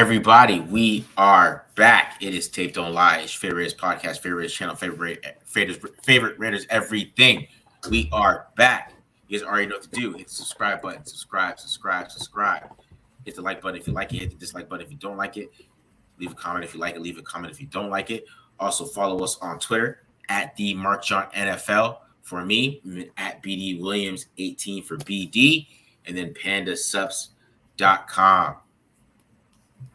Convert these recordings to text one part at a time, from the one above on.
everybody? We are back. It is Tape Don't Lie. It's favorite Raiders podcast, favorite Raiders channel, favorite Raiders everything. We are back. You guys already know what to do. Hit the subscribe button. Subscribe. Hit the like button if you like it. Hit the dislike button if you don't like it. Leave a comment if you like it. Leave a comment if you don't like it. Also follow us on Twitter at the Mark John NFL for me, at BD Williams 18 for BD, and then pandasups.com.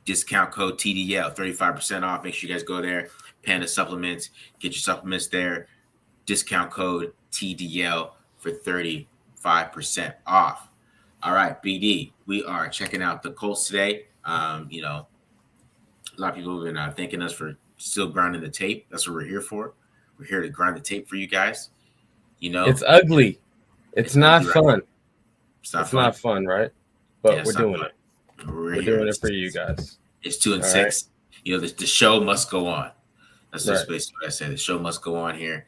Discount code TDL, 35% off. Make sure you guys go there. Panda Supplements. Get your supplements there. Discount code TDL for 35% off. All right, BD, we are checking out the Colts today. A lot of people have been thanking us for still grinding the tape. That's what we're here for. We're here to grind the tape for you guys. It's ugly. It's not ugly, fun. right? It's not fun, right? But Yeah, we're doing it. We're doing it for you guys. It's 2 and All 6. Right. The show must go on. That's right. Just basically what I said. The show must go on here.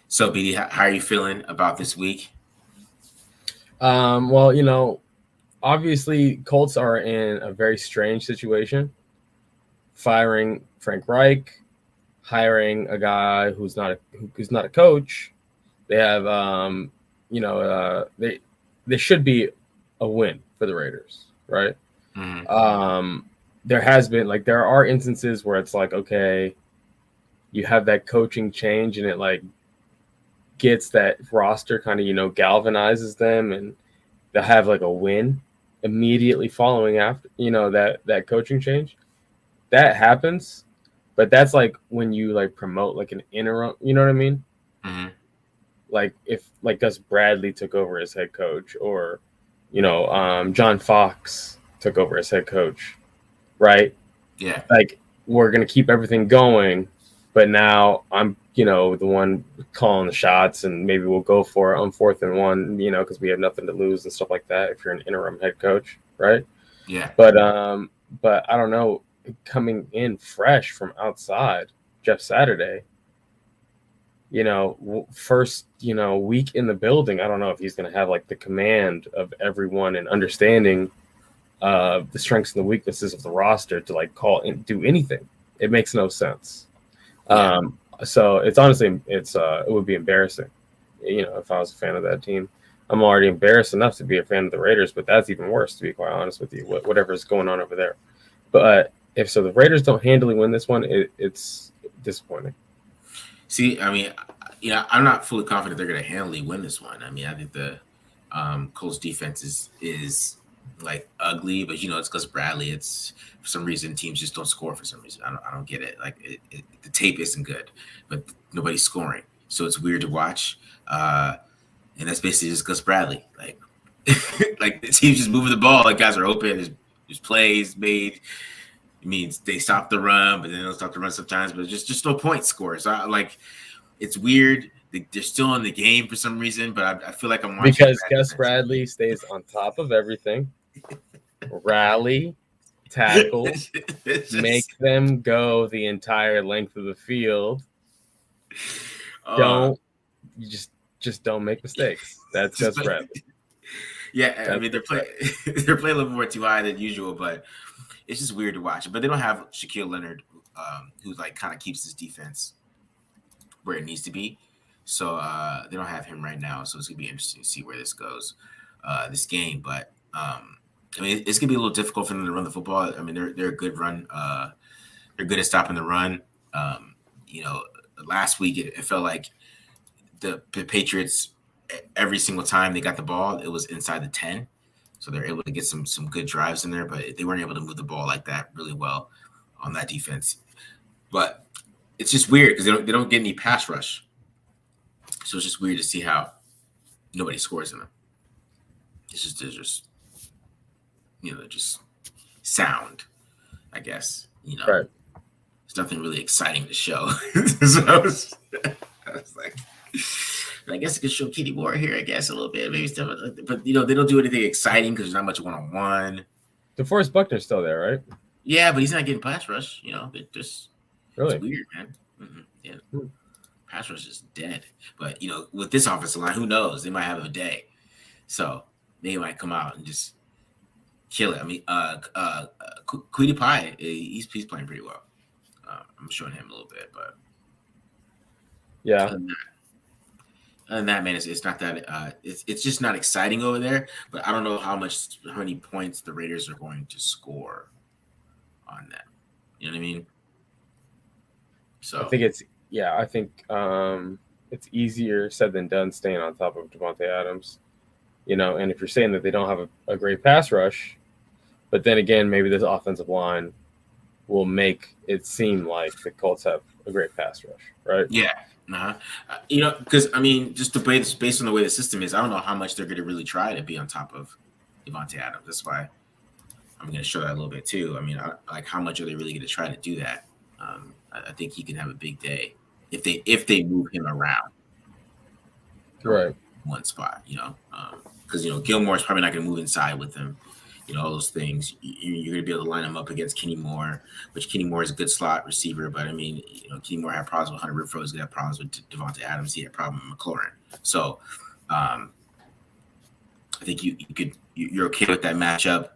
So, BD, how are you feeling about this week? Obviously, Colts are in a very strange situation. Firing Frank Reich, hiring a guy who's not a coach. They have, they should be a win for the Raiders, right? Mm-hmm. There are instances where it's like, okay, you have that coaching change and it like gets that roster kind of, galvanizes them and they'll have like a win immediately following after, that coaching change. That happens, but that's like when you like promote like an interim, you know what I mean? Mm-hmm. Like if like Gus Bradley took over as head coach or, John Fox took over as head coach, right? Yeah. Like we're going to keep everything going, but now I'm, the one calling the shots and maybe we'll go for it on 4th and 1, because we have nothing to lose and stuff like that if you're an interim head coach, right? Yeah. But I don't know, coming in fresh from outside, Jeff Saturday, first, week in the building, I don't know if he's going to have like the command of everyone and understanding the strengths and the weaknesses of the roster to like call and do anything. It makes no sense. Yeah. So it's honestly, it would be embarrassing, if I was a fan of that team. I'm already embarrassed enough to be a fan of the Raiders, but that's even worse, to be quite honest with you, whatever's going on over there. But if so, the Raiders don't handily win this one, it's disappointing. See, I mean, I'm not fully confident they're going to handily win this one. I mean, I think the Colts defense is like ugly, but it's Gus Bradley. It's for some reason teams just don't score for some reason. I don't get it. Like the tape isn't good, but nobody's scoring, so it's weird to watch. And that's basically just Gus Bradley. Like, like the team's just moving the ball. Like guys are open. There's plays made. It means they stop the run, but then they'll stop the run sometimes. But just no point scores. It's weird. They're still in the game for some reason, but I feel like I'm watching because Gus Bradley stays on top of everything. Rally, tackle, make them go the entire length of the field. Just don't make mistakes. That's Gus Bradley. Yeah, I mean they're playing a little more too high than usual, but it's just weird to watch. But they don't have Shaquille Leonard, who like kind of keeps his defense where it needs to be. So they don't have him right now. So it's gonna be interesting to see where this goes, this game. But I mean, it's gonna be a little difficult for them to run the football. I mean, they're a good run. They're good at stopping the run. Last week it felt like the Patriots every single time they got the ball, it was inside the 10. So they're able to get some good drives in there, but they weren't able to move the ball like that really well on that defense. But it's just weird because they don't get any pass rush. So it's just weird to see how nobody scores in them. It's just just sound, I guess. Right. There's nothing really exciting to show. So I was like, I guess I could show Kitty Moore here, I guess, a little bit, maybe stuff like that. But they don't do anything exciting because there's not much one-on-one. DeForest Buckner's still there, right? Yeah, but he's not getting pass rush. It just really it's weird, man. Mm-hmm. Yeah. Pass rush is dead. But with this offensive line, who knows? They might have a day. So they might come out and just kill it. I mean, Queenie Pie, he's playing pretty well. I'm showing him a little bit, but Yeah, other than that, man, it's not that it's just not exciting over there. But I don't know how many points the Raiders are going to score on them. You know what I mean? I So think I think it's easier said than done staying on top of Devontae Adams. And if you're saying that they don't have a great pass rush, but then again, maybe this offensive line will make it seem like the Colts have a great pass rush, right? yeah, because I mean, just based on the way the system is, I don't know how much they're going to really try to be on top of Devontae Adams. That's why I'm going to show that a little bit too. I mean, like how much are they really going to try to do that? I think he can have a big day if they move him around Right. one spot. Because Gilmore's probably not going to move inside with him. All those things. You're going to be able to line him up against Kenny Moore, which Kenny Moore is a good slot receiver. But I mean, Kenny Moore had problems with Hunter Renfrow. He's going to have problems with Devontae Adams. He had problems with McLaurin. So I think you're okay with that matchup.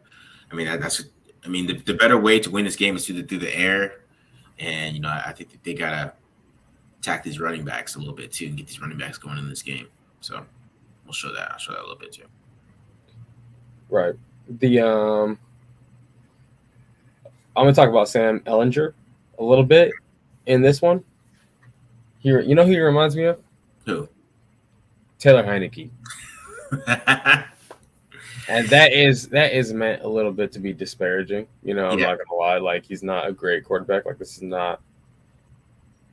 I mean, the better way to win this game is through the air. And, I think that they got to attack these running backs a little bit too and get these running backs going in this game. So we'll show that. I'll show that a little bit too. Right. I'm going to talk about Sam Ehlinger a little bit in this one. Here, who he reminds me of? Who? Taylor Heineke. And that is meant a little bit to be disparaging. I'm not gonna lie. Like, he's not a great quarterback. Like, this is not.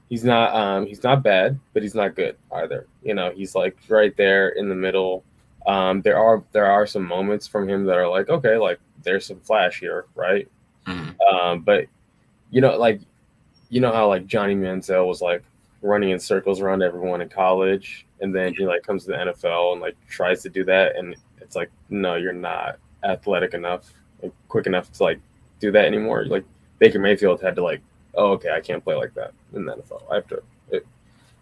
He's not bad, but he's not good either. He's like right there in the middle. There are some moments from him that are like, okay, like there's some flash here, right? Mm-hmm. But how like Johnny Manziel was like running in circles around everyone in college, and then he like comes to the NFL and like tries to do that, and it's like, no, you're not athletic enough, like, quick enough to like do that anymore. Like Baker Mayfield had to like, oh, okay, I can't play like that in the NFL.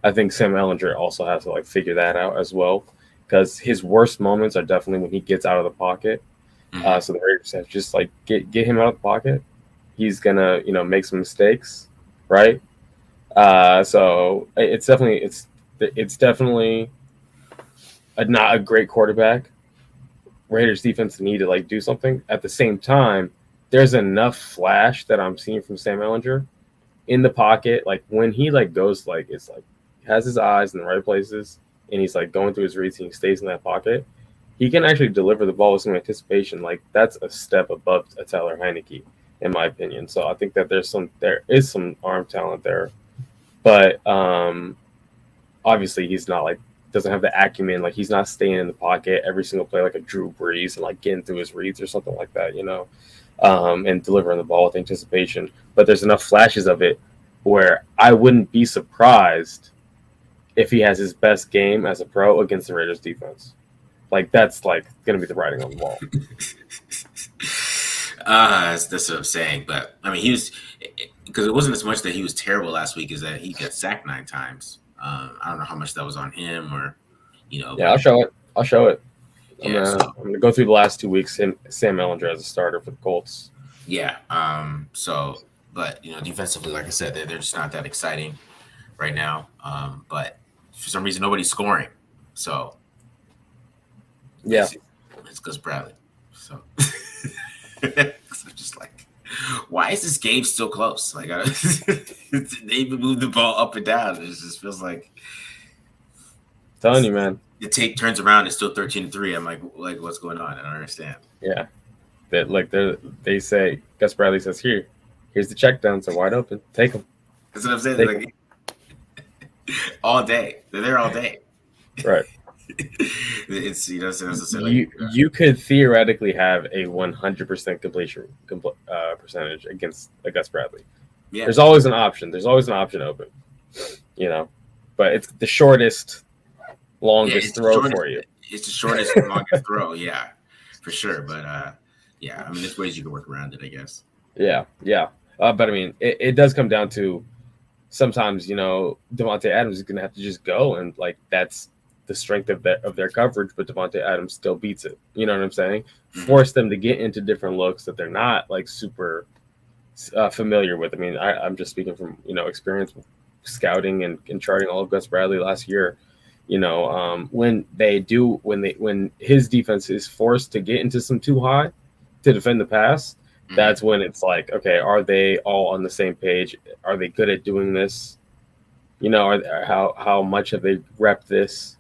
I think Sam Ehlinger also has to like figure that out as well, because his worst moments are definitely when he gets out of the pocket. Mm-hmm. So the Raiders have to just like get him out of the pocket. He's gonna make some mistakes, right? So it's definitely not a great quarterback. Raiders defense need to like do something. At the same time, there's enough flash that I'm seeing from Sam Ehlinger in the pocket. Like when he like goes like it's like has his eyes in the right places and he's like going through his reads and he stays in that pocket, he can actually deliver the ball with some anticipation. Like that's a step above a Taylor Heineke, in my opinion. So I think that there is some arm talent there, but obviously he's not like doesn't have the acumen. Like he's not staying in the pocket every single play like a Drew Brees and like getting through his reads or something like that, and delivering the ball with anticipation. But there's enough flashes of it where I wouldn't be surprised if he has his best game as a pro against the Raiders defense. Like that's like going to be the writing on the wall. That's what I'm saying. But I mean, he was because it wasn't as much that he was terrible last week as that he got sacked 9 times. I don't know how much that was on him or. Yeah, I'll show it. Yeah, I'm gonna go through the last 2 weeks. Sam Ehlinger as a starter for the Colts. Yeah. But defensively, like I said, they're just not that exciting right now. But for some reason, nobody's scoring. So yeah, it's Gus Bradley. So I'm just like, why is this game still close? Like they even move the ball up and down. It just feels like. I'm telling you, man. The tape turns around. It's still 13-3. I'm like, what's going on? I don't understand. Yeah, they say Gus Bradley says here's the check downs. They're wide open. Take them. That's what I'm saying. Like, all day. They're there all day. Right. It's you could theoretically have a 100% completion percentage against a Gus Bradley. Yeah. There's always an option. There's always an option open. But it's the shortest. Longest throw for you. It's the shortest, longest throw, yeah, for sure. But I mean, there's ways you can work around it, I guess. Yeah. But I mean, it does come down to sometimes, Devontae Adams is going to have to just go, and like that's the strength of their coverage, but Devontae Adams still beats it. You know what I'm saying? Mhm. Force them to get into different looks that they're not like super familiar with. I mean, I'm just speaking from experience with scouting and charting all of Gus Bradley last year. When his defense is forced to get into some too high to defend the pass, Mhm. that's when it's like, okay, are they all on the same page? Are they good at doing this? How much have they repped this?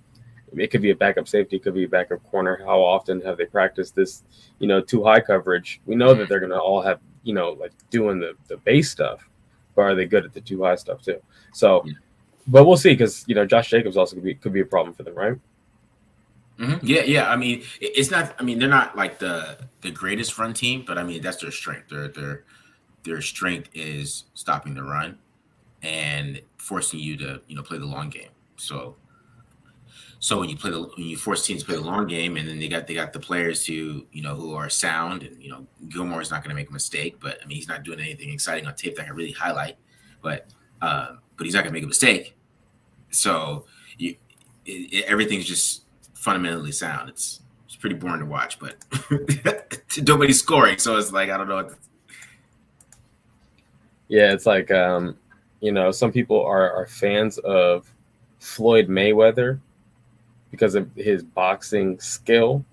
It could be a backup safety, it could be a backup corner. How often have they practiced this, too high coverage? We know that they're going to all have, like doing the base stuff, but are they good at the too high stuff too? So, Yeah. but we'll see, because Josh Jacobs also could be a problem for them, right? Yeah. I mean, it's not. I mean, they're not like the greatest run team, but I mean that's their strength. Their strength is stopping the run and forcing you to play the long game. So when you force teams to play the long game, and then they got the players who are sound, and Gilmore is not going to make a mistake, but I mean he's not doing anything exciting on tape that I can really highlight, but he's not going to make a mistake. So everything's just fundamentally sound. It's pretty boring to watch, but nobody's scoring, so it's like I don't know what. Yeah, it's like some people are fans of Floyd Mayweather because of his boxing skill,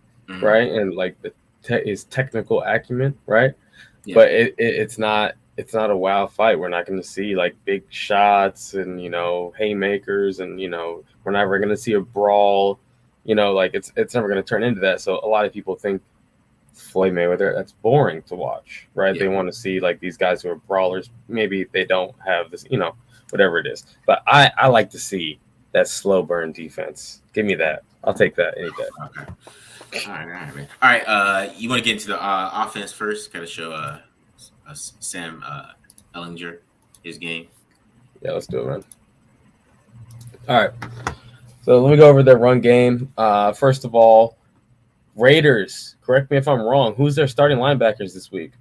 right? And like his technical acumen, right? Yeah. But it's not a wow fight. We're not going to see like big shots and haymakers, and we're never going to see a brawl. Like it's never going to turn into that. So a lot of people think Floyd Mayweather, that's boring to watch, right? Yeah. They want to see like these guys who are brawlers. Maybe they don't have this, whatever it is. But I like to see that slow burn defense. Give me that. I'll take that any day. Okay. All right, man. All right. You want to get into the offense first? Kind of show Sam Ellinger his game. Yeah, let's do it, man. All right. So let me go over their run game. First of all, Raiders, correct me if I'm wrong, who's their starting linebackers this week?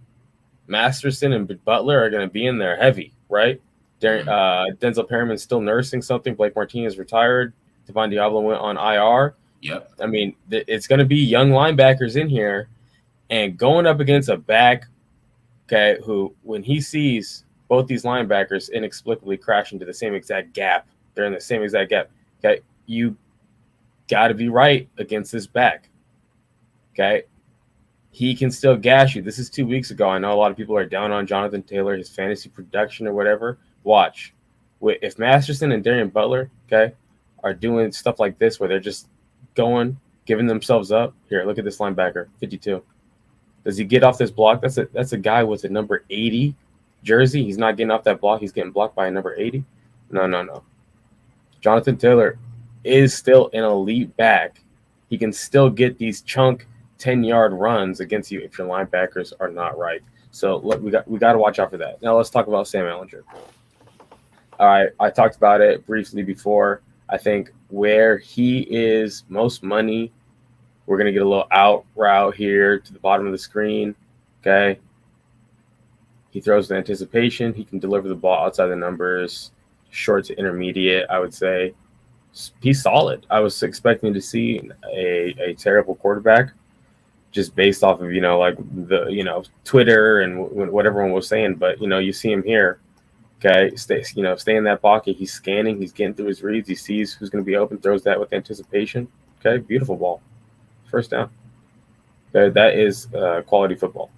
Masterson and Butler are going to be in there heavy, right? Denzel Perryman's still nursing something. Blake Martinez retired. Devon Diablo went on IR. Yep. I mean, it's going to be young linebackers in here, and going up against a back, okay, who, when he sees both these linebackers inexplicably crash into the same exact gap, they're in the same exact gap, okay, you got to be right against this back, okay? He can still gas you. This is 2 weeks ago. I know a lot of people are down on Jonathan Taylor, his fantasy production or whatever. Watch. If Masterson and Darian Butler, okay, are doing stuff like this where they're just going, giving themselves up. Here, look at this linebacker, 52. Does he get off this block? That's a guy with a number 80 jersey. He's not getting off that block. He's getting blocked by a number 80. No. Jonathan Taylor is still an elite back. He can still get these chunk 10-yard runs against you if your linebackers are not right. So we got to watch out for that. Now let's talk about Sam Ellinger. All right, I talked about it briefly before. I think where he is most money, we're going to get a little out route here to the bottom of the screen, okay? He throws the anticipation. He can deliver the ball outside the numbers, short to intermediate, I would say. He's solid. I was expecting to see a terrible quarterback just based off of, like the, Twitter and what everyone was saying. But, you see him here. Okay, stay in that pocket. He's scanning. He's getting through his reads. He sees who's going to be open, throws that with anticipation. Okay, beautiful ball. First down. Okay, that is quality football.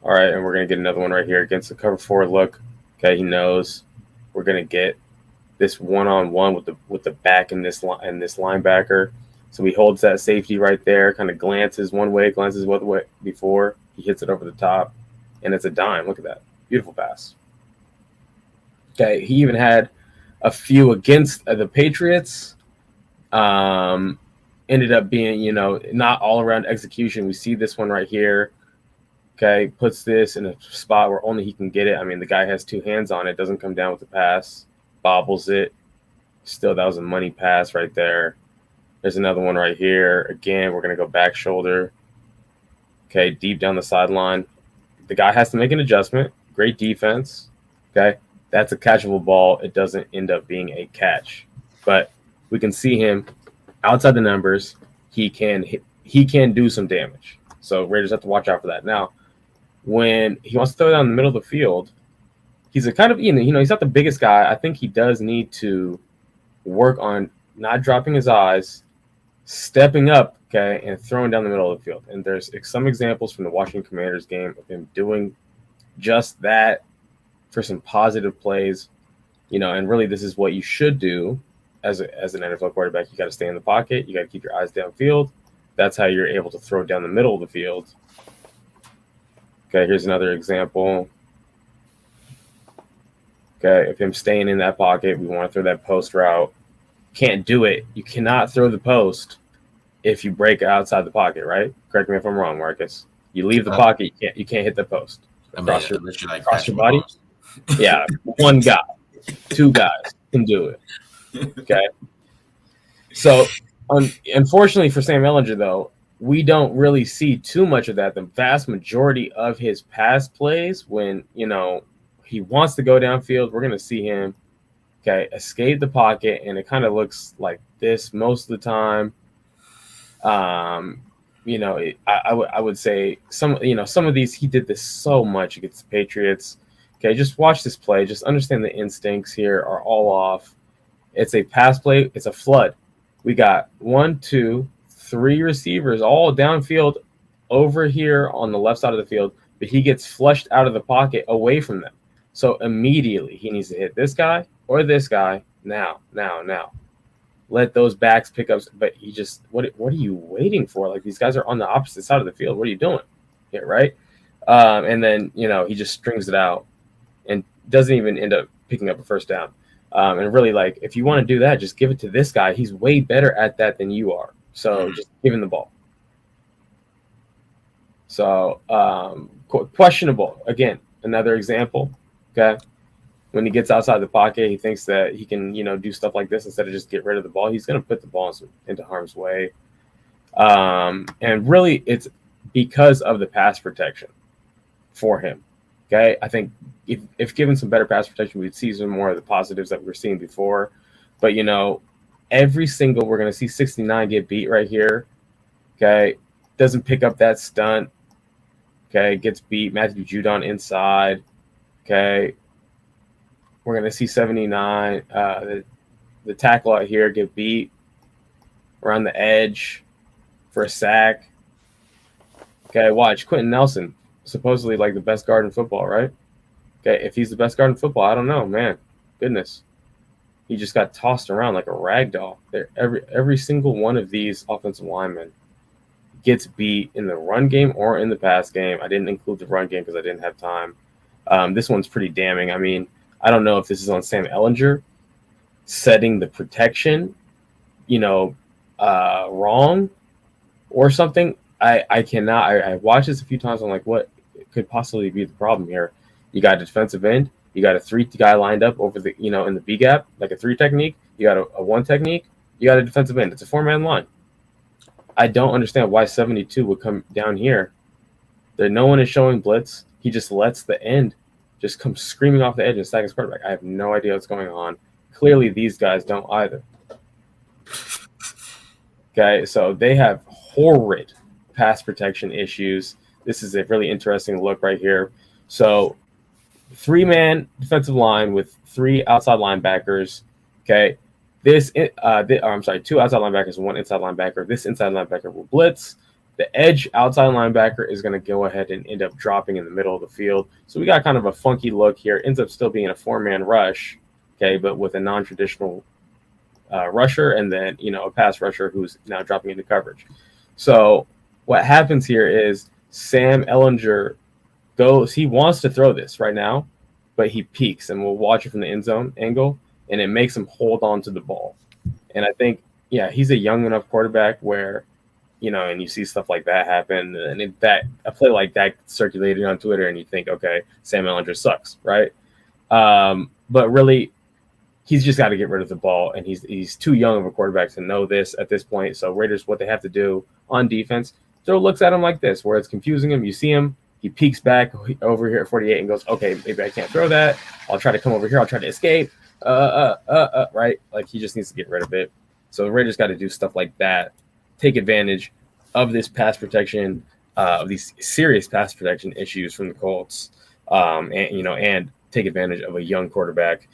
All right, and we're going to get another one right here against the cover 4 look. Okay, he knows we're going to get this one-on-one with the back in this linebacker. So he holds that safety right there, kind of glances one way, glances the other way before he hits it over the top, and it's a dime. Look at that. Beautiful pass. Okay, he even had a few against the Patriots. Ended up being, not all around execution. We see this one right here. Okay, puts this in a spot where only he can get it. I mean, the guy has 2 hands on it, doesn't come down with the pass, bobbles it. Still, that was a money pass right there. There's another one right here. Again, we're going to go back shoulder. Okay, deep down the sideline. The guy has to make an adjustment. Great defense. Okay. That's a catchable ball. It doesn't end up being a catch. But We can see him outside the numbers. He can do some damage. So Raiders have to watch out for that. Now, when he wants to throw it down the middle of the field, he's a kind of he's not the biggest guy. I think he does need to work on not dropping his eyes, stepping up, okay, and throwing down the middle of the field. And there's some examples from the Washington Commanders game of him doing just that for some positive plays, and really this is what you should do as an NFL quarterback. You got to stay in the pocket. You got to keep your eyes downfield. That's how you're able to throw down the middle of the field. Okay, here's another example. Okay, if him staying in that pocket, we want to throw that post route. Can't do it. You cannot throw the post if you break outside the pocket, right? Correct me if I'm wrong, Marcus. You leave the pocket, you can't hit the post. Across your body. Yeah, one guy, two guys can do it. Okay. So, unfortunately for Sam Ehlinger, though, we don't really see too much of that. The vast majority of his pass plays, when he wants to go downfield, we're going to see him, okay, escape the pocket, and it kind of looks like this most of the time. I would say some of these, he did this so much against the Patriots. Okay, just watch this play. Just understand the instincts here are all off. It's a pass play. It's a flood. We got 1, 2, 3 receivers all downfield over here on the left side of the field, but he gets flushed out of the pocket away from them. So immediately he needs to hit this guy or this guy now. Let those backs pick up. But he just, what are you waiting for? Like, these guys are on the opposite side of the field. What are you doing here, right? And then, he just strings it out and doesn't even end up picking up a first down. And really, like, if you want to do that, just give it to this guy. He's way better at that than you are. So just give him the ball. So questionable. Again, another example. Okay. When he gets outside the pocket, he thinks that he can, do stuff like this instead of just get rid of the ball. He's going to put the ball into harm's way. And really, it's because of the pass protection for him. Okay. I think if given some better pass protection, we'd see some more of the positives that we were seeing before. But, every single, we're going to see 69 get beat right here. Okay. Doesn't pick up that stunt. Okay. Gets beat. Matthew Judon inside. Okay. We're going to see 79. The tackle out here get beat around the edge for a sack. Okay. Watch Quentin Nelson, supposedly like the best guard in football, right? Okay. If he's the best guard in football, I don't know, man. Goodness. He just got tossed around like a rag doll. Every single one of these offensive linemen gets beat in the run game or in the pass game. I didn't include the run game because I didn't have time. This one's pretty damning. I mean, I don't know if this is on Sam Ehlinger setting the protection, wrong or something. I cannot. I watched this a few times. I'm like, what could possibly be the problem here? You got a defensive end. You got a 3 guy lined up over the, in the B gap, like a 3 technique. You got a 1 technique. You got a defensive end. It's a 4-man line. I don't understand why 72 would come down here. No one is showing blitz. He just lets the end just come screaming off the edge and sack his quarterback. I have no idea what's going on. Clearly, these guys don't either. Okay, so they have horrid pass protection issues. This is a really interesting look right here. So 3-man defensive line with 3 outside linebackers. Okay, 2 outside linebackers and 1 inside linebacker. This inside linebacker will blitz. The edge outside linebacker is going to go ahead and end up dropping in the middle of the field. So we got kind of a funky look here. Ends up still being a 4-man rush, okay, but with a non-traditional rusher and then, a pass rusher who's now dropping into coverage. So what happens here is Sam Ehlinger he wants to throw this right now, but he peeks, and we'll watch it from the end zone angle, and it makes him hold on to the ball. And I think, he's a young enough quarterback where, and you see stuff like that happen, and a play like that circulated on Twitter, and you think, okay, Sam Ehlinger sucks, right? But really, he's just got to get rid of the ball, and he's too young of a quarterback to know this at this point. So Raiders, what they have to do on defense, throw looks at him like this, where it's confusing him. You see him, he peeks back over here at 48 and goes, okay, maybe I can't throw that. I'll try to come over here. I'll try to escape. Right? Like, he just needs to get rid of it. So the Raiders got to do stuff like that, take advantage of this pass protection, of these serious pass protection issues from the Colts, and take advantage of a young quarterback.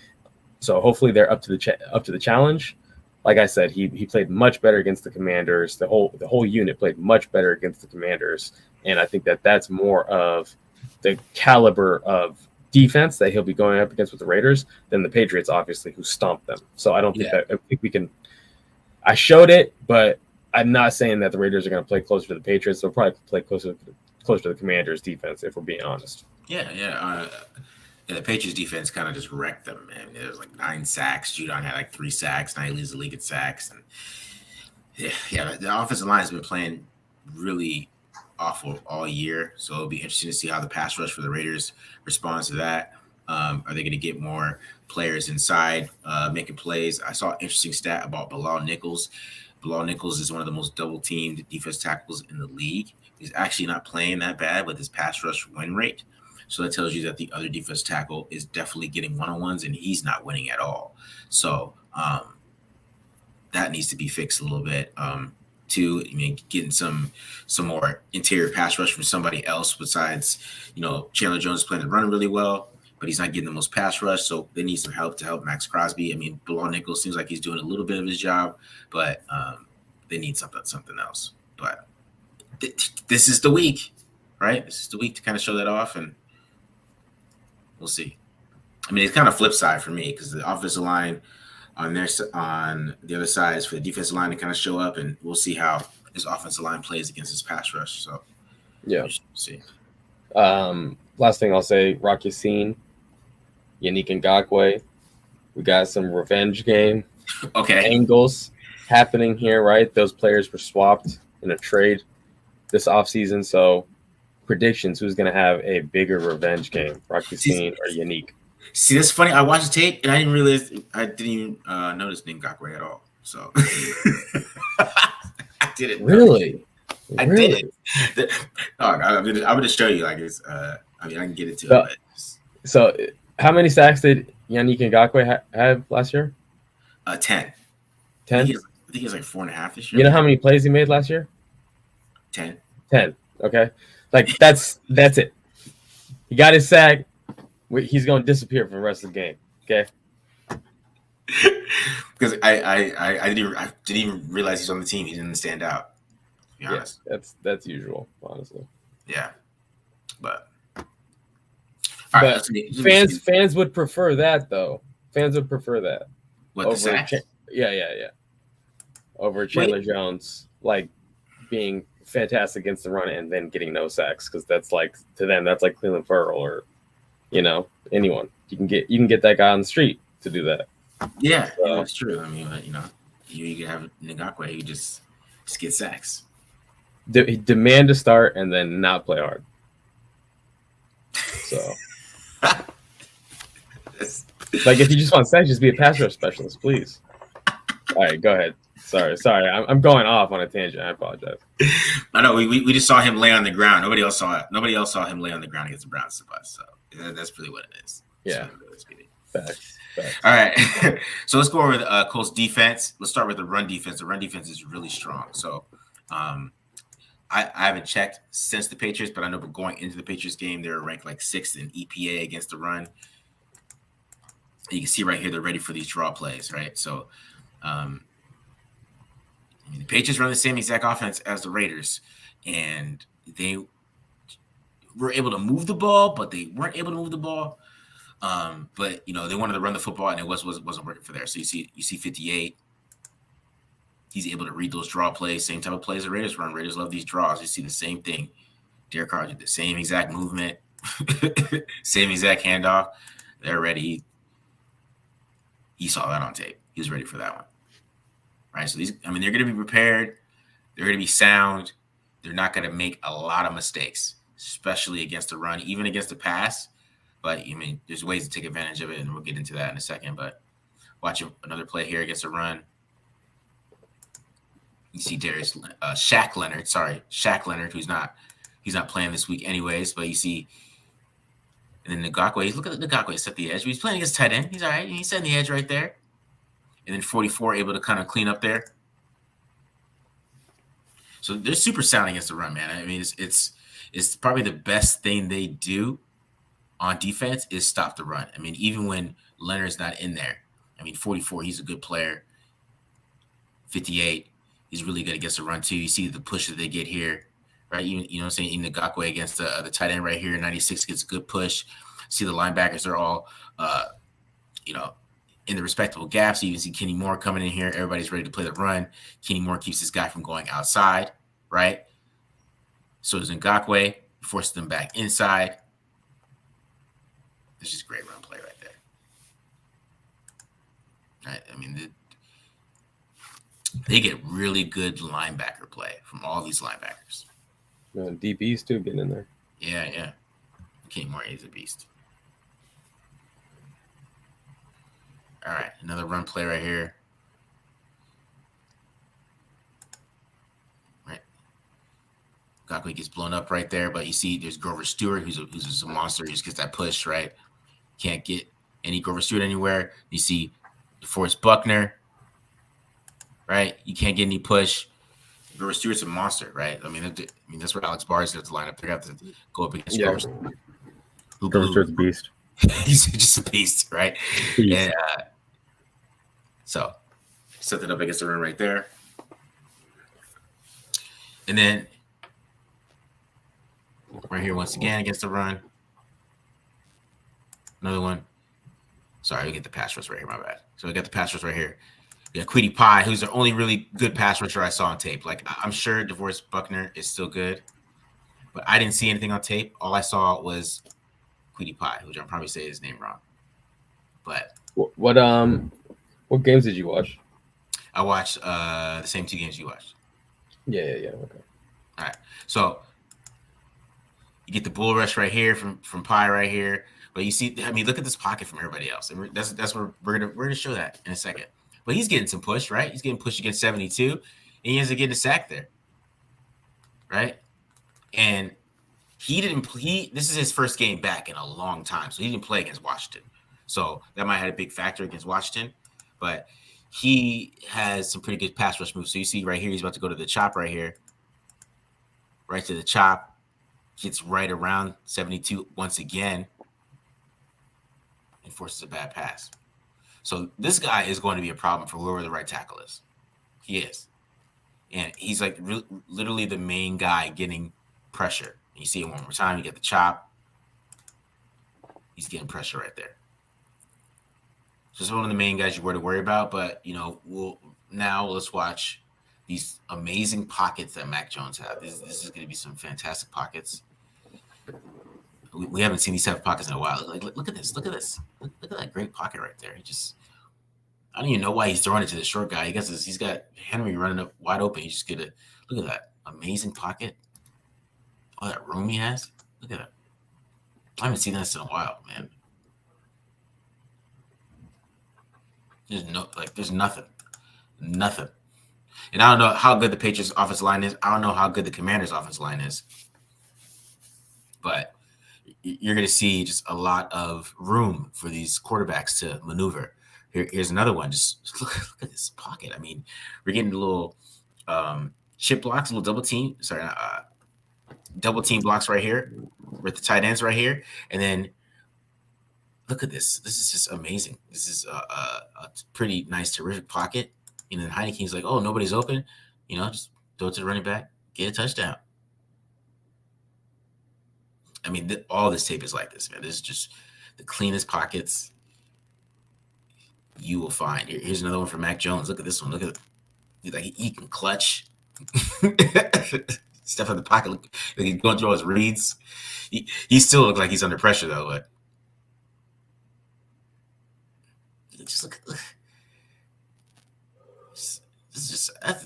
So hopefully they're up to the challenge. Like I said, he played much better against the Commanders. The whole unit played much better against the Commanders, and I think that's more of the caliber of defense that he'll be going up against with the Raiders than the Patriots, obviously, who stomped them. So I think we can. I showed it, but I'm not saying that the Raiders are going to play closer to the Patriots. They'll probably play closer to the Commanders' defense, if we're being honest. Yeah. The Patriots defense kind of just wrecked them, man. There was like 9 sacks. Judon had like 3 sacks. Now he leads the league in sacks. And the offensive line has been playing really awful all year. So it'll be interesting to see how the pass rush for the Raiders responds to that. Are they going to get more players inside making plays? I saw an interesting stat about Bilal Nichols. Bilal Nichols is one of the most double-teamed defense tackles in the league. He's actually not playing that bad with his pass rush win rate. So that tells you that the other defense tackle is definitely getting one-on-ones, and he's not winning at all. So that needs to be fixed a little bit. Too, I mean, getting some more interior pass rush from somebody else besides, Chandler Jones is playing the run really well, but he's not getting the most pass rush. So they need some help to help Max Crosby. I mean, Bilal Nichols seems like he's doing a little bit of his job, but they need something else. But this is the week, right? This is the week to kind of show that off, and we'll see. I mean, it's kind of flip side for me because the offensive line on the other side is for the defensive line to kind of show up, and we'll see how this offensive line plays against this pass rush. So yeah, we'll see. Last thing I'll say: Rock Ya-Sin, Yannick Ngakoue. We got some revenge game angles happening here, right? Those players were swapped in a trade this offseason. So predictions: who's going to have a bigger revenge game, Rock Ya-Sin or Yannick? See, that's funny. I watched the tape and I didn't even notice Ngakoue at all. So I didn't really. I didn't. I'm gonna show you. Like it's. I can get it to it. So, how many sacks did Yannick Ngakoue have last year? 10. 10. I think he was like 4.5 this year. You know how many plays he made last year? 10. 10. Okay, like that's it. He got his sack. He's going to disappear for the rest of the game. Okay. Because I didn't even realize he's on the team. He didn't stand out. To be honest. That's usual, honestly. Yeah, but fans would prefer that though. Fans would prefer that. What, the sack? Yeah. Over Chandler Jones, like being fantastic against the run and then getting no sacks, because that's like, to them that's like Cleveland Ferrell or anyone. You can get that guy on the street to do that. Yeah, that's true. I mean, you can have Ngakoue, he just get sacks. Demand to start and then not play hard. So, like, if you just want sacks, just be a pass rush specialist, please. All right, go ahead. Sorry. I'm going off on a tangent. I apologize. I know we just saw him lay on the ground. Nobody else saw it. Nobody else saw him lay on the ground against the Browns. So that's really what it is. Yeah. Facts. All right. So let's go over the Colts defense. Let's start with the run defense. The run defense is really strong. So I haven't checked since the Patriots, but I know going into the Patriots game, they were ranked like 6th in EPA against the run. You can see right here, they're ready for these draw plays, right? So the Patriots run the same exact offense as the Raiders, and they were able to move the ball, but they weren't able to move the ball. But they wanted to run the football, and it wasn't working for there. So you see 58. He's able to read those draw plays, same type of plays the Raiders run. Raiders love these draws. You see the same thing. Derek Carr did the same exact movement, same exact handoff. They're ready. He saw that on tape. He was ready for that one. Right? So they're going to be prepared. They're going to be sound. They're not going to make a lot of mistakes, especially against the run, even against the pass. But, there's ways to take advantage of it, and we'll get into that in a second. But watch another play here against the run. You see Shaq Leonard, who's not playing this week anyways. But you see, and then Ngakoue, look at Ngakoue set the edge. He's playing against tight end. He's all right. He's setting the edge right there. and then 44 able to kind of clean up there. So they're super sound against the run, man. I mean, it's probably the best thing they do on defense is stop the run. I mean, even when Leonard's not in there, I mean, 44, he's a good player. 58, he's really good against the run too. You see the push that they get here, right? You know what I'm saying? In the Ngakwe against the tight end right here, 96 gets a good push. See the linebackers are all, you know, in the respectable gaps. So you can see Kenny Moore coming in here. Everybody's ready to play the run. Kenny Moore keeps this guy from going outside, right? So does Ngakwe, forces them back inside. This is great run play right there. Right? I mean, they get really good linebacker play from all these linebackers. DBs too getting in there. Yeah. Kenny Moore is a beast. All right, another run play right here. Right. Ngakwe gets blown up right there, but you see there's Grover Stewart, who's a monster. He just gets that push, right? Can't get any Grover Stewart anywhere. You see DeForest Buckner, right? You can't get any push. Grover Stewart's a monster, right? I mean, that's where Alex Barr is going to line up. They're going to have to go up against Grover Stewart. Grover Stewart's a beast. He's just a beast, right? Beast. And so set that up against the run right there. And then right here once again against the run. Another one. Sorry, we get the pass rush right here. My bad. So we got the pass rush right here. We got Quiddy Pie, who's the only really good pass rusher I saw on tape. Like, I'm sure DeForest Buckner is still good, but I didn't see anything on tape. All I saw was Quiddy Pie, which I'm probably saying his name wrong. But what games did you watch? I watched the same two games you watched. Yeah. Okay. All right. So you get the bull rush right here from Pie right here. But you see, I mean, look at this pocket from everybody else. And that's where we're gonna show that in a second. But he's getting some push, right? He's getting pushed against 72, and he ends up getting a sack there, right? And this is his first game back in a long time, so he didn't play against Washington. So that might have had a big factor against Washington, but he has some pretty good pass rush moves. So you see right here, he's about to go to the chop right here, right to the chop, gets right around 72 once again, and forces a bad pass. So this guy is going to be a problem for whoever the right tackle is. He is. And he's like literally the main guy getting pressure. You see it one more time. You get the chop. He's getting pressure right there. So it's one of the main guys you were to worry about. But, you know, let's watch these amazing pockets that Mac Jones has. This is going to be some fantastic pockets. We haven't seen these type of pockets in a while. Like, look at this. Look at this. Look at that great pocket right there. I don't even know why he's throwing it to the short guy. He's got Henry running up wide open. You just get it. Look at that amazing pocket. All that room he has. Look at that. I haven't seen this in a while, man. There's nothing. And I don't know how good the Patriots' offensive line is. I don't know how good the Commanders' offensive line is. But you're going to see just a lot of room for these quarterbacks to maneuver. Here's another one. Just look at this pocket. I mean, we're getting a little chip blocks, a little double team. Sorry, double team blocks right here with the tight ends right here. And then look at this. This is just amazing. This is a pretty nice, terrific pocket. And then Heineke's like, oh, nobody's open. You know, just throw it to the running back, get a touchdown. I mean, all this tape is like this, man. This is just the cleanest pockets you will find. Here's another one for Mac Jones. Look at this one. Look at it. Like he can clutch. Stuff in the pocket. Look, like he's going through all his reads. He still looks like he's under pressure, though. But just look.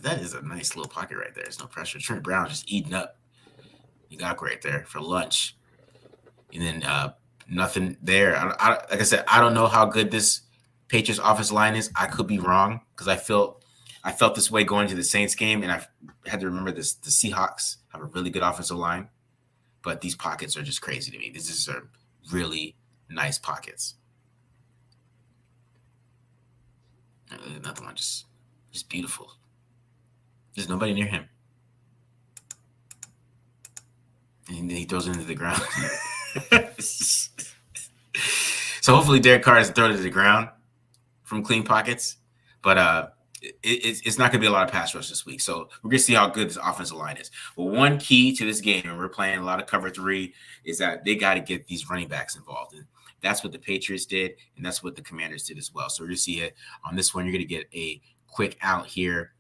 That is a nice little pocket right there. There's no pressure. Trent Brown just eating up. You got right there for lunch. And then nothing there. Like I said, I don't know how good this Patriots offensive line is. I could be wrong because I felt this way going to the Saints game, and I had to remember this. The Seahawks have a really good offensive line, but these pockets are just crazy to me. These are really nice pockets. Another one just beautiful. There's nobody near him, and he throws it into the ground. So hopefully Derek Carr doesn't throw it to the ground from clean pockets, but it's not going to be a lot of pass rush this week. So we're going to see how good this offensive line is. But one key to this game, and we're playing a lot of cover three, is that they got to get these running backs involved. And that's what the Patriots did, and that's what the Commanders did as well. So we're going to see it on this one. You're going to get a quick out here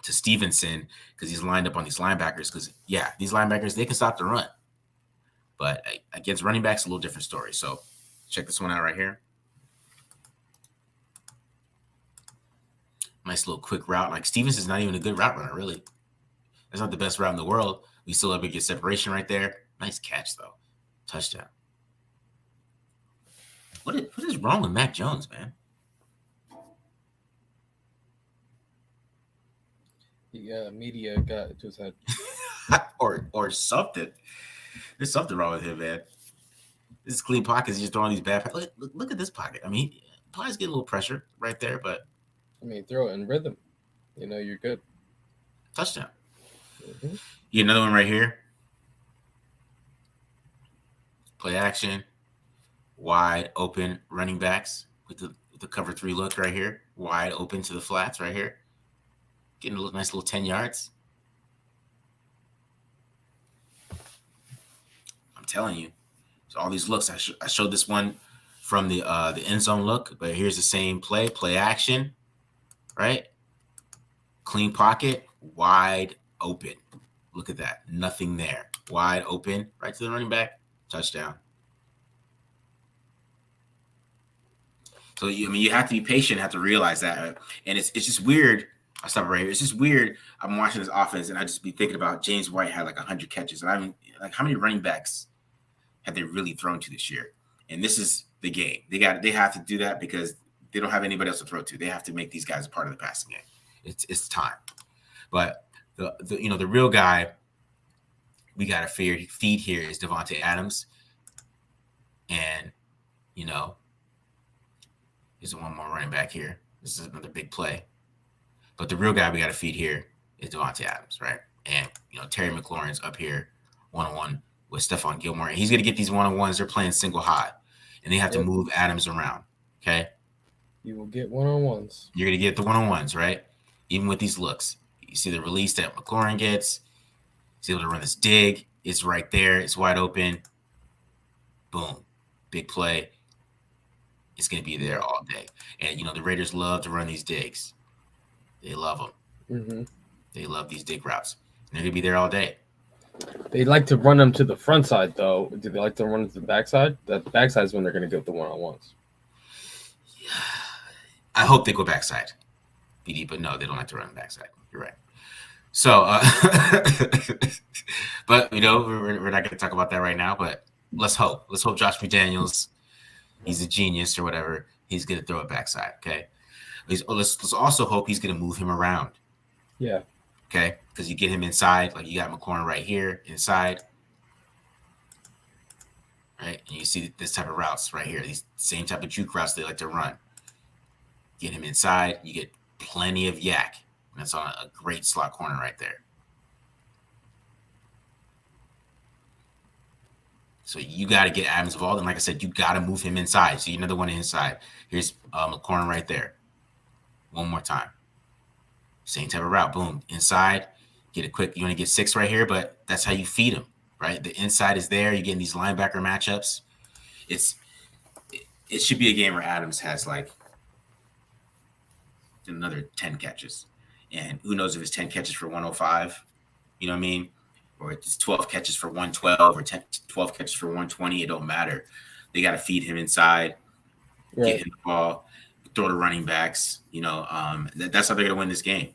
to Stevenson because he's lined up on these linebackers. Because, yeah, these linebackers, they can stop the run. But against running backs, a little different story. So check this one out right here. Nice little quick route. Like Stevenson's not even a good route runner, really. That's not the best route in the world. We still have a good separation right there. Nice catch, though. Touchdown. What is wrong with Mac Jones, man? Yeah, media got to his head. or something. There's something wrong with him, man. This is clean pockets. He's just throwing these bad. Look at this pocket. I mean, probably getting a little pressure right there, but I mean, throw it in rhythm. You're good. Touchdown. Mm-hmm. You get another one right here. Play action. Wide open running backs with the cover three look right here. Wide open to the flats right here. Getting a nice little 10 yards. I'm telling you. So all these looks. I showed this one from the end zone look, but here's the same play action, right? Clean pocket, wide open. Look at that. Nothing there. Wide open, right to the running back. Touchdown. So you have to be patient, have to realize that, and it's just weird. I'll stop right here. It's just weird. I'm watching this offense, and I just be thinking about James White had like 100 catches, and I'm like, how many running backs have they really thrown to this year? And this is the game. They have to do that because they don't have anybody else to throw to. They have to make these guys a part of the passing game. It's time. But the real guy we got to feed here is Devontae Adams, and here's one more running back here. This is another big play. But the real guy we got to feed here is Devontae Adams, right? And Terry McLaurin's up here one-on-one with Stephon Gilmore. And he's going to get these one-on-ones. They're playing single high, and they have to move Adams around, okay? You will get one-on-ones. You're going to get the one-on-ones, right? Even with these looks. You see the release that McLaurin gets. He's able to run this dig. It's right there. It's wide open. Boom. Big play. It's going to be there all day. And, the Raiders love to run these digs. They love them. Mm-hmm. They love these dig routes. And they're going to be there all day. They like to run them to the front side, though. Do they like to run to the backside? The backside is when they're going to get the one-on-ones. Yeah. I hope they go backside, BD, but no, they don't like to run the backside. You're right. So, but, we're not going to talk about that right now, but let's hope. Let's hope Josh McDaniels, he's a genius or whatever, he's going to throw it backside, okay? Let's also hope he's going to move him around. Yeah. Okay? Because you get him inside, like you got McLaurin right here, inside. Right? And you see this type of routes right here, these same type of juke routes they like to run. Get him inside, you get plenty of yak. And that's on a great slot corner right there. So you got to get Adams involved. And like I said, you got to move him inside. So another one inside. Here's McLaurin right there. One more time. Same type of route. Boom. Inside. Get it quick. You want to get 6 right here, but that's how you feed him, right? The inside is there. You're getting these linebacker matchups. It should be a game where Adams has like another 10 catches. And who knows if it's 10 catches for 105, you know what I mean? Or it's 12 catches for 112 or 12 catches for 120. It don't matter. They got to feed him inside, get him the ball, throw to running backs. That's how they're going to win this game,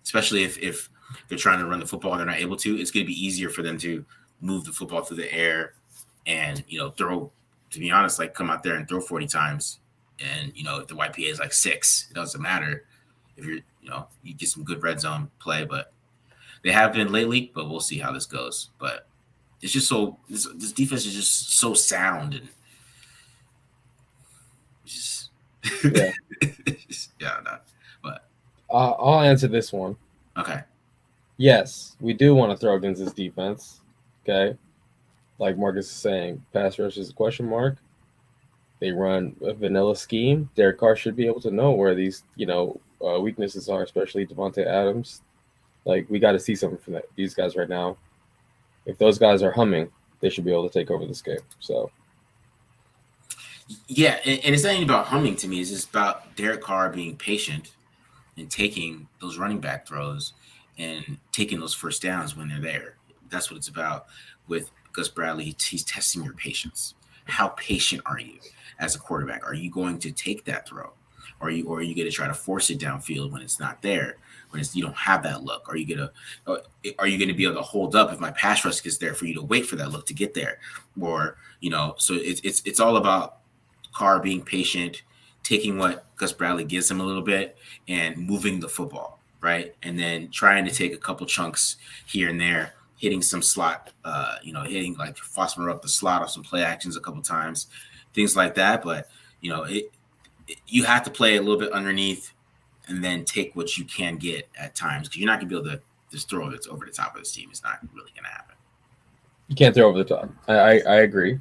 especially if they're trying to run the football and they're not able to. It's going to be easier for them to move the football through the air and, throw, to be honest, like come out there and throw 40 times. And, if the YPA is like 6, it doesn't matter if you're, you get some good red zone play, but they have been lately, but we'll see how this goes. But it's just this defense is just so sound and just Yeah, no. But I'll answer this one. okay. Yes, we do want to throw against this defense. Okay, like Marcus is saying, pass rush is a question mark. They run a vanilla scheme. Derek Carr should be able to know where these, weaknesses are, especially Devontae Adams. Like we got to see something from these guys right now. If those guys are humming, they should be able to take over this game. So Yeah, and it's not even about humming to me. It's just about Derek Carr being patient and taking those running back throws and taking those first downs when they're there. That's what it's about with Gus Bradley. He's testing your patience. How patient are you as a quarterback? Are you going to take that throw? Or are you going to try to force it downfield when it's not there? When you don't have that look? Are you gonna be able to hold up if my pass rush gets there for you to wait for that look to get there? Or so it's all about Carr being patient, taking what Gus Bradley gives him a little bit and moving the football, right? And then trying to take a couple chunks here and there, hitting some slot, hitting like phosphor up the slot of some play actions a couple times, things like that. But you have to play a little bit underneath and then take what you can get at times because you're not gonna be able to just throw it over the top of this team. It's not really gonna happen. you can't throw over the top. I agree.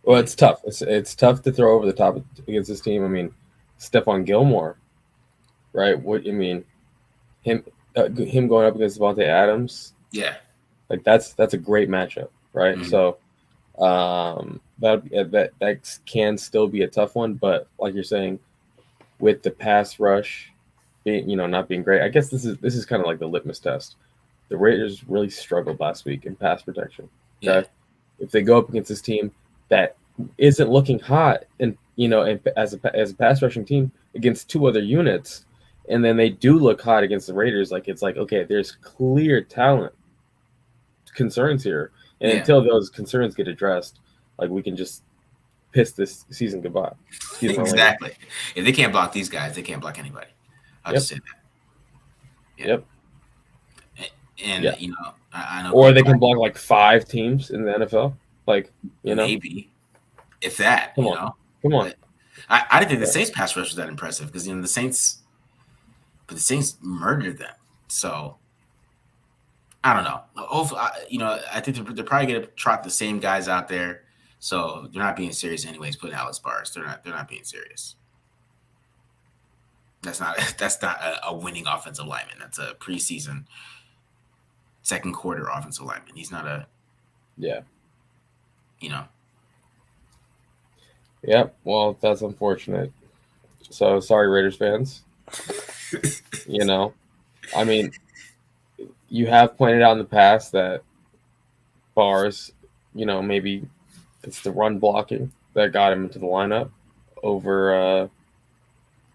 Well, it's tough. It's tough to throw over the top against this team. I mean, Stephon Gilmore, right? What I mean, him going up against Devontae Adams. Yeah, like that's a great matchup, right? Mm-hmm. So that can still be a tough one, but like you're saying, with the pass rush being not being great, I guess this is kind of like the litmus test. The Raiders really struggled last week in pass protection. Okay? Yeah. If they go up against this team that isn't looking hot, and as a pass rushing team against two other units, and then they do look hot against the Raiders, it's like okay, there's clear talent concerns here, and until those concerns get addressed, we can just piss this season goodbye. Exactly. If they can't block these guys, they can't block anybody. I'll just say that. Yeah. Yep. And I know. Or they can block like 5 teams in the NFL. Maybe if that. Come on. But I didn't think the Saints pass rush was that impressive because the Saints murdered them. So I don't know. Hopefully, I think they're probably going to trot the same guys out there. So they're not being serious anyways. Putting Alex Bars, they're not being serious. That's not a winning offensive lineman. That's a preseason second quarter offensive lineman. He's not a Yeah, well, that's unfortunate. So sorry, Raiders fans. I mean, you have pointed out in the past that Bars, maybe it's the run blocking that got him into the lineup over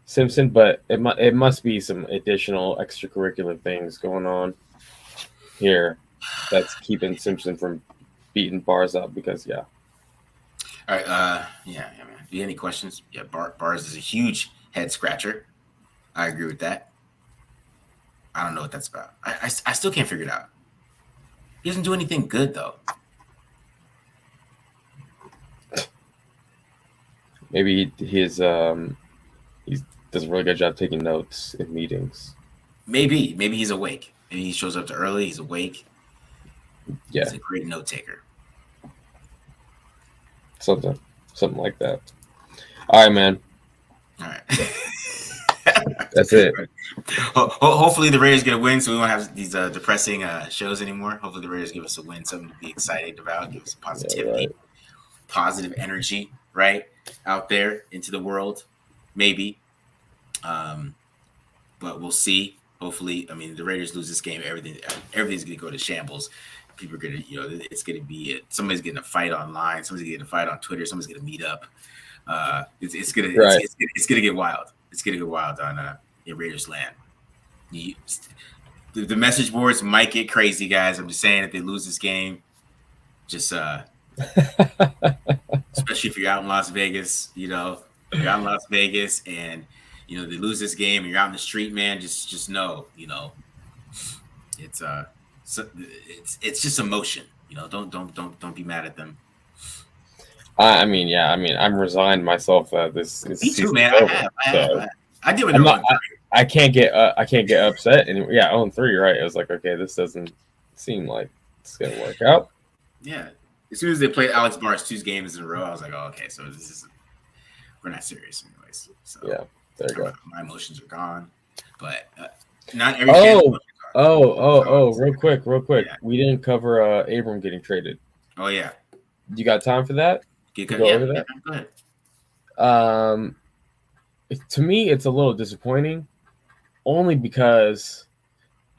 Simpson, but it must be some additional extracurricular things going on here that's keeping Simpson from beating Bars up because All right, man. Do you have any questions? Yeah, Bars is a huge head scratcher. I agree with that. I don't know what that's about. I still can't figure it out. He doesn't do anything good though. Maybe he does a really good job taking notes in meetings. Maybe he's awake. Maybe he shows up too early. He's awake. Yeah, he's a great note taker. Something like that. All right, man. All right. That's it. Hopefully the Raiders get a win, so we won't have these depressing shows anymore. Hopefully the Raiders give us a win, something to be excited about, give us positivity, positive energy, right out there into the world, maybe. But we'll see. Hopefully, the Raiders lose this game. Everything's going to go to shambles. People are going to, it's going to be somebody's getting a fight online. Somebody's getting a fight on Twitter. Somebody's going to meet up. It's going to get wild. It's going to get wild on in Raiders land. The message boards might get crazy, guys. I'm just saying, if they lose this game, just especially if you're out in Las Vegas, you're out in Las Vegas and they lose this game and you're out in the street, man, just know, it's just emotion. Don't be mad at them. I'm resigned myself that this Me too, man. I I did when I'm they're not. on. I can't get upset anymore. Yeah, 0-3, right? It was like, okay, this doesn't seem like it's gonna work out. Yeah. As soon as they played Alex Barnes 2 games in a row, I was like, oh, okay, so this is we're not serious anyways. So Yeah, there you go. my emotions are gone, but not every fan's Oh, emotions are gone. real quick. Yeah. We didn't cover Abram getting traded. Oh yeah. You got time for that? To go Yeah. over Yeah. that? Go ahead. Um, to me, it's a little disappointing, only because,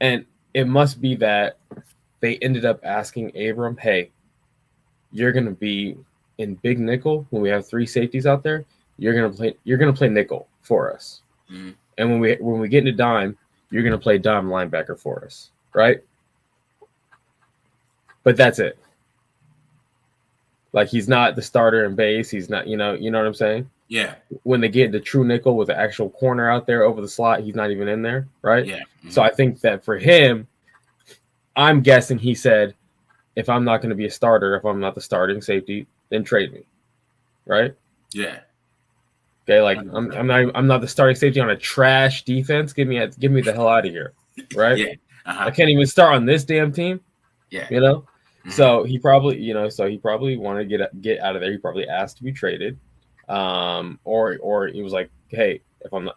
and it must be that they ended up asking Abram, "Hey, you're gonna be in big nickel when we have 3 safeties out there. You're gonna play nickel for us, Mm-hmm. and when we get into dime, you're gonna play dime linebacker for us, right?" But that's it. Like, he's not the starter in base. He's not, you know what I'm saying? Yeah. When they get into true nickel with the actual corner out there over the slot, he's not even in there, right? Yeah. Mm-hmm. So I think that for him, I'm guessing he said, if I'm not going to be a starter, if I'm not the starting safety, then trade me, right? Yeah. Okay, like I'm not the starting safety on a trash defense. Give me the hell out of here, right? Yeah. I can't even start on this damn team, Yeah. you know. Mm-hmm. So he probably wanted to get out of there. He probably asked to be traded, or he was like, hey, if I'm not,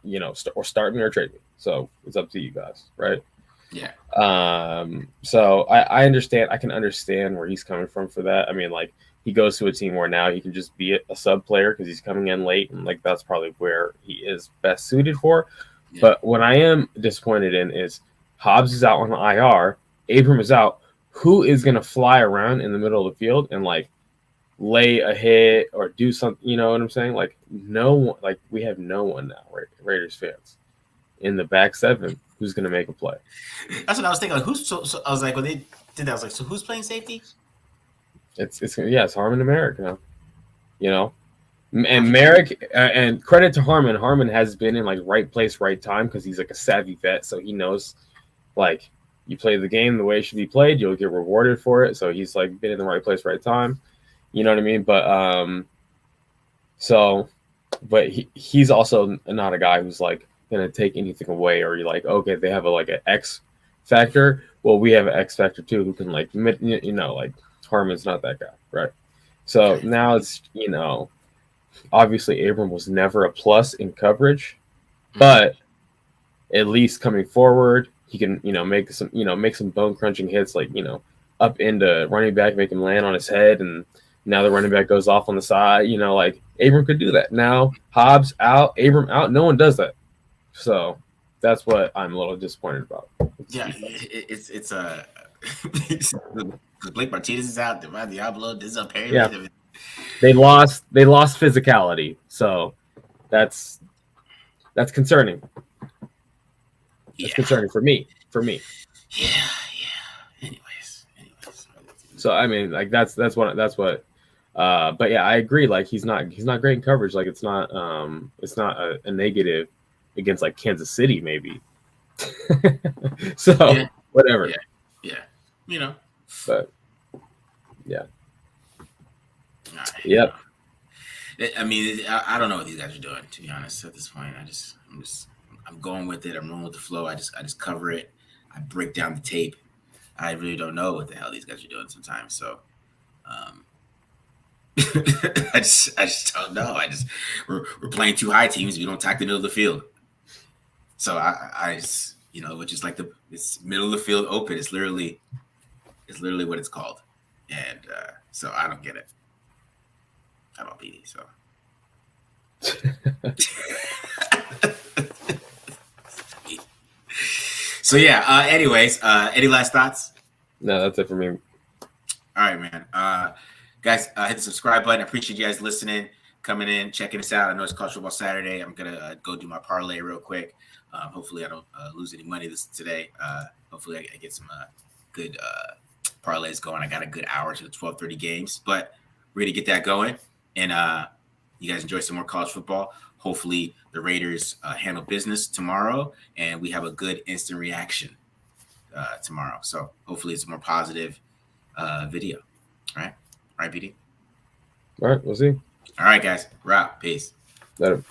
or start me or trade me. So it's up to you guys, right? Yeah. So I understand. I can understand where he's coming from for that. I mean, like, he goes to a team where now he can just be a sub player because he's coming in late, and like that's probably where he is best suited for. Yeah. But what I am disappointed in is Hobbs is out on the IR, Abram is out. Who is going to fly around in the middle of the field and like lay a hit or do something? You know what I'm saying? Like, no one. Like, we have no one now, right? Raiders fans in the back seven who's going to make a play. That's what I was thinking. Like, so I was like, when they did that, I was like, so who's playing safety? It's Harmon and Merrick now, and Merrick, and credit to Harmon. Harmon has been in like right place, right time because he's like a savvy vet, so he knows, like, you play the game the way it should be played, you'll get rewarded for it. So he's like been in the right place, right time. You know what I mean? But he's also not a guy who's like gonna take anything away, or you're like, okay, they have an X factor. Well, we have an X factor too, who can like like Harmon's not that guy, right? So now it's obviously Abram was never a plus in coverage, but at least coming forward, he can make some bone crunching hits, like up into running back, make him land on his head, and now the running back goes off on the side. Like, Abram could do that. Now Hobbs out, Abram out, no one does that. So that's what I'm a little disappointed about. It's Blake Martinez is out. Devon Diablo, this is a Perry. Yeah, they lost physicality. So that's concerning. That's concerning for me. Yeah. Anyways. So I mean, like, that's what. But yeah, I agree. Like, he's not great in coverage. Like, it's not a negative against like Kansas City maybe. So whatever. Yeah. But yeah. Right. Yep. I mean, I don't know what these guys are doing, to be honest. At this point, I'm going with it. I'm rolling with the flow. I just cover it. I break down the tape. I really don't know what the hell these guys are doing sometimes. So, I just don't know. We're playing 2 high teams. We don't attack the middle of the field. So I just, which is like it's middle of the field open. It's literally what it's called. And so I don't get it. I don't beat it. So. So yeah. Anyways, any last thoughts? No, that's it for me. All right, man. Guys, hit the subscribe button. I appreciate you guys listening, coming in, checking us out. I know it's College Football Saturday. I'm gonna go do my parlay real quick. Hopefully, I don't lose any money today. Hopefully, I get some good parlays going. I got a good hour to the 12:30 games, but we're gonna get that going. And you guys enjoy some more college football. Hopefully, the Raiders handle business tomorrow, and we have a good instant reaction tomorrow. So hopefully, it's a more positive video. All right, BD. All right, we'll see. All right, guys. We're out. Peace. Later.